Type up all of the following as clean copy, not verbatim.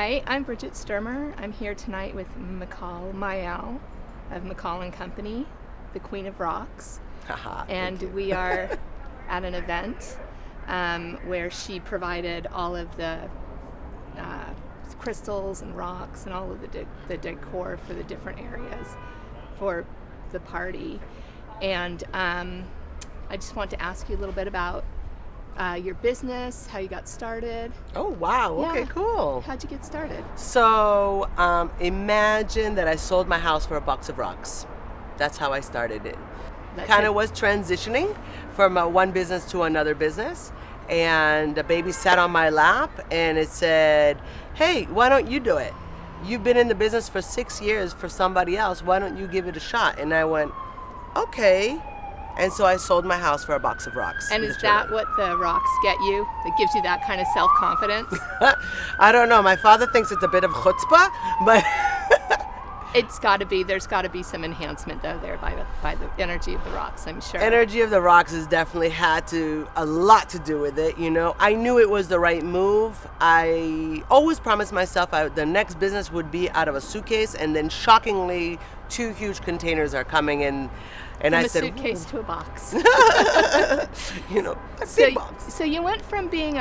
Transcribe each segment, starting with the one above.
Hi, I'm Bridget Sturmer. I'm here tonight with Michal Mael of Michal and Company, the Queen of Rocks. And we are at an event where she provided all of the crystals and rocks and all of the decor for the different areas for the party. And I just want to ask you a little bit about your business, how you got started. Oh, wow. Okay, cool. How'd you get started? So imagine that I sold my house for a box of rocks. That's how I started it. Kind of was transitioning from one business to another business. And the baby sat on my lap and it said, hey, why don't you do it? You've been in the business for 6 years for somebody else. Why don't you give it a shot? And I went, okay. And so I sold my house for a box of rocks. And is that what the rocks get you? That gives you that kind of self-confidence? I don't know. My father thinks it's a bit of chutzpah, but it's got to be. There's got to be some enhancement though there by the energy of the rocks, I'm sure. Energy of the rocks has definitely had a lot to do with it. You know, I knew it was the right move. I always promised myself the next business would be out of a suitcase, and then shockingly, 2 huge containers are coming in. And from I said, a suitcase to a box. You know, a big box. So you went from being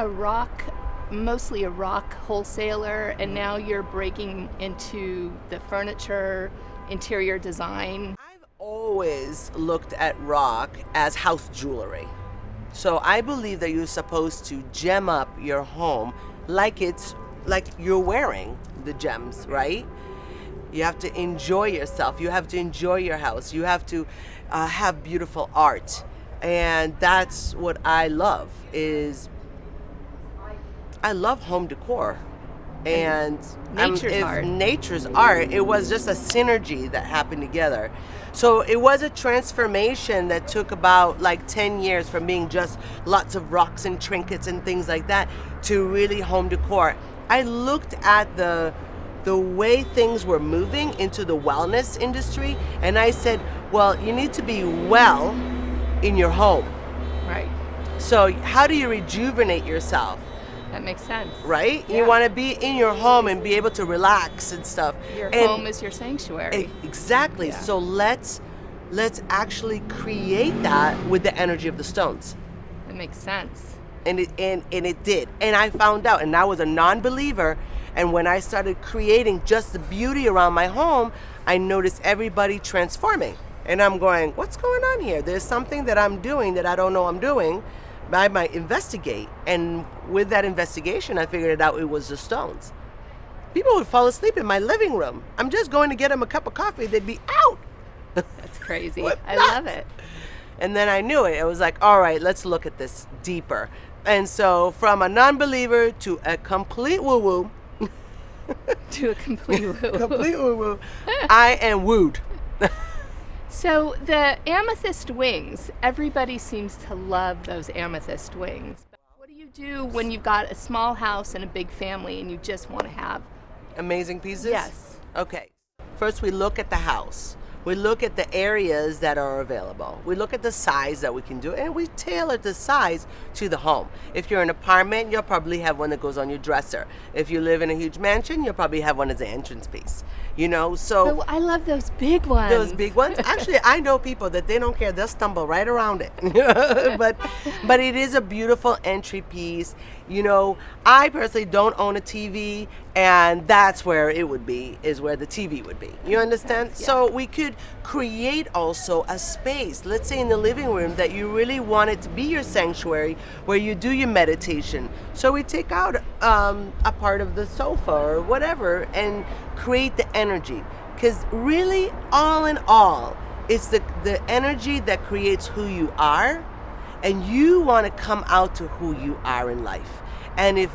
mostly a rock wholesaler, and now you're breaking into the furniture, interior design. I've always looked at rock as house jewelry. So I believe that you're supposed to gem up your home like you're wearing the gems, right? You have to enjoy yourself. You have to enjoy your house. You have to have beautiful art. And that's what I love I love home decor. And nature's art, it was just a synergy that happened together. So it was a transformation that took about 10 years from being just lots of rocks and trinkets and things like that to really home decor. I looked at the way things were moving into the wellness industry, and I said, well, you need to be well in your home. Right. So how do you rejuvenate yourself? That makes sense. Right? Yeah. You want to be in your home and be able to relax and stuff. Your home is your sanctuary. Exactly. Yeah. So let's actually create that with the energy of the stones. That makes sense. And it did. And I found out, and I was a non-believer, and when I started creating just the beauty around my home, I noticed everybody transforming. And I'm going, what's going on here? There's something that I'm doing that I don't know I'm doing. I might investigate. And with that investigation, I figured it out, it was the stones. People would fall asleep in my living room. I'm just going to get them a cup of coffee. They'd be out. That's crazy. I love it. And then I knew it. It was like, all right, let's look at this deeper. And so from a non-believer to a complete woo-woo, to a complete woo-woo, I am wooed. So the amethyst wings, everybody seems to love those amethyst wings. What do you do when you've got a small house and a big family and you just want to have amazing pieces? Yes. Okay. First, we look at the house. We look at the areas that are available. We look at the size that we can do, and we tailor the size to the home. If you're in an apartment, you'll probably have one that goes on your dresser. If you live in a huge mansion, you'll probably have one as an entrance piece. You know, so but I love those big ones. Those big ones. Actually, I know people that they don't care; they'll stumble right around it. but it is a beautiful entry piece. You know, I personally don't own a TV, and that's where it would be, is where the TV would be. You understand? Yeah. So we could create also a space, let's say in the living room, that you really want it to be your sanctuary, where you do your meditation. So we take out a part of the sofa or whatever and create the energy. Because really, all in all, it's the energy that creates who you are, and you want to come out to who you are in life. And if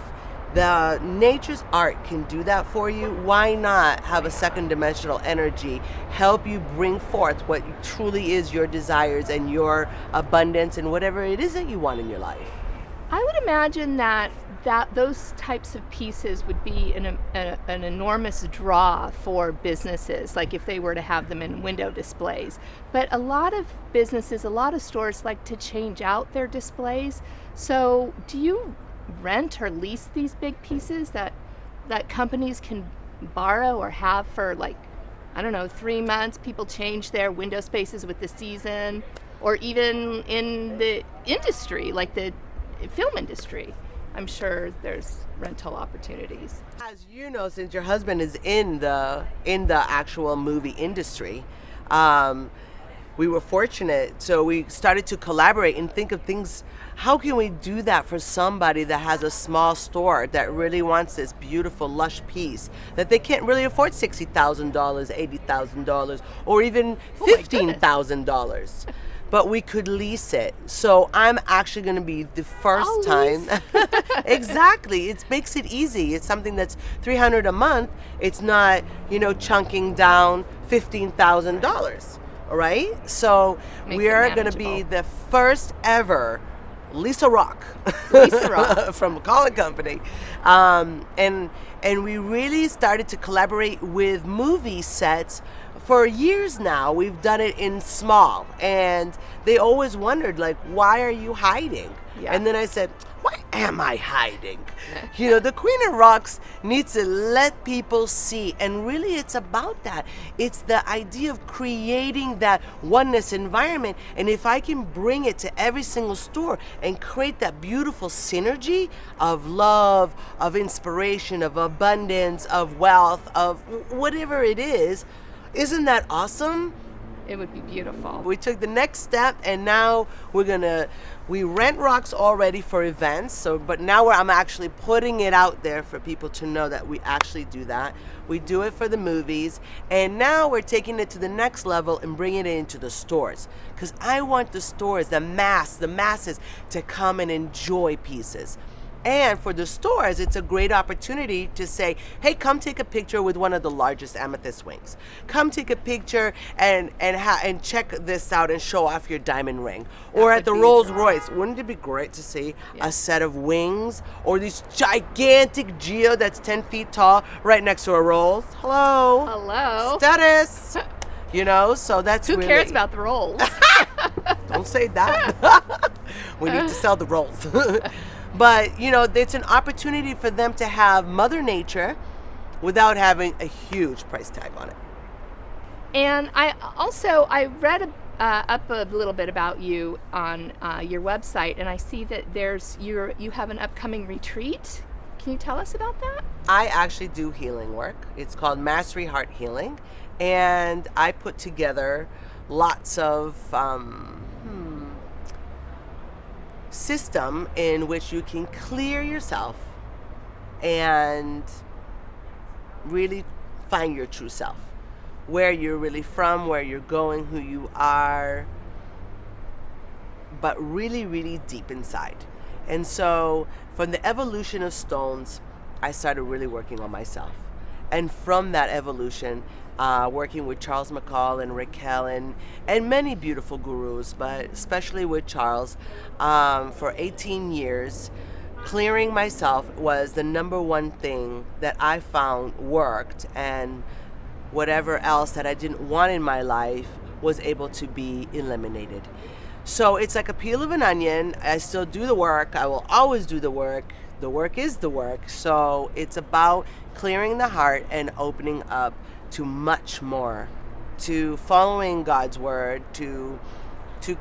the nature's art can do that for you, why not have a second dimensional energy help you bring forth what truly is your desires and your abundance and whatever it is that you want in your life? I would imagine that those types of pieces would be an enormous draw for businesses, like if they were to have them in window displays. But a lot of businesses, a lot of stores like to change out their displays. So do you rent or lease these big pieces that that companies can borrow or have for, like, I don't know, 3 months. People change their window spaces with the season, or even in the industry, like the film industry. I'm sure there's rental opportunities. As you know, since your husband is in the actual movie industry, um, we were fortunate. So we started to collaborate and think of things. How can we do that for somebody that has a small store that really wants this beautiful, lush piece that they can't really afford $60,000, $80,000, or even Oh my $15,000? But we could lease it. So I'm actually going to be the first I'll time. lease. Exactly. It makes it easy. It's something that's $300 a month. It's not, chunking down $15,000. All right. So Makes we it are going to be manageable. the first ever Lisa Rock Lisa Rock. from Michal and Company, and we really started to collaborate with movie sets. For years now, we've done it in small, and they always wondered, like, why are you hiding? Yeah. And then I said, why am I hiding? The Queen of Rocks needs to let people see, and really it's about that. It's the idea of creating that oneness environment, and if I can bring it to every single store and create that beautiful synergy of love, of inspiration, of abundance, of wealth, of whatever it is, isn't that awesome? It would be beautiful. We took the next step, and now we rent rocks already for events. But now I'm actually putting it out there for people to know that we actually do that. We do it for the movies, and now we're taking it to the next level and bringing it into the stores. Because I want the stores, the masses, to come and enjoy pieces. And for the stores, it's a great opportunity to say, hey, come take a picture with one of the largest amethyst wings. Come take a picture and check this out and show off your diamond ring. Or at the Rolls Royce. Wouldn't it be great to see a set of wings or this gigantic geode that's 10 feet tall right next to a Rolls? Hello. Hello. Status. So that's Who really... cares about the rolls? Don't say that. We need to sell the Rolls. But, it's an opportunity for them to have Mother Nature without having a huge price tag on it. And I read up a little bit about you on your website, and I see that you have an upcoming retreat. Can you tell us about that? I actually do healing work. It's called Mastery Heart Healing, and I put together lots of system in which you can clear yourself and really find your true self, where you're really from, where you're going, who you are, but really, really deep inside. And so from the evolution of stones, I started really working on myself. And from that evolution, working with Charles McCall and Raquel and many beautiful gurus, but especially with Charles, for 18 years, clearing myself was the number one thing that I found worked, and whatever else that I didn't want in my life was able to be eliminated. So it's like a peel of an onion. I still do the work. I will always do the work. The work is the work. So it's about clearing the heart and opening up to much more, to following God's word, to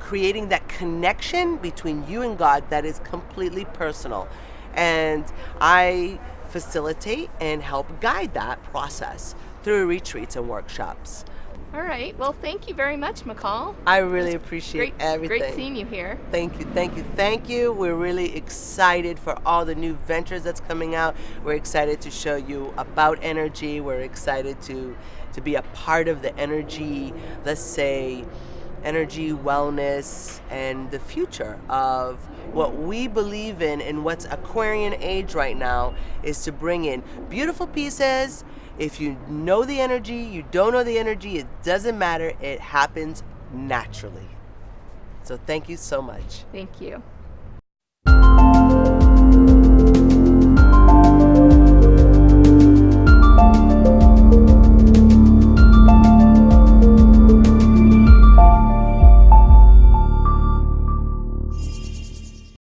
creating that connection between you and God that is completely personal. And I facilitate and help guide that process through retreats and workshops. All right. Well, thank you very much, Michal. I really appreciate everything. Great seeing you here. Thank you. We're really excited for all the new ventures that's coming out. We're excited to show you about energy. We're excited to be a part of the energy, let's say, energy, wellness, and the future of what we believe in. And what's Aquarian age right now is to bring in beautiful pieces. If you know the energy, you don't know the energy, it doesn't matter. It happens naturally. So thank you so much. Thank you.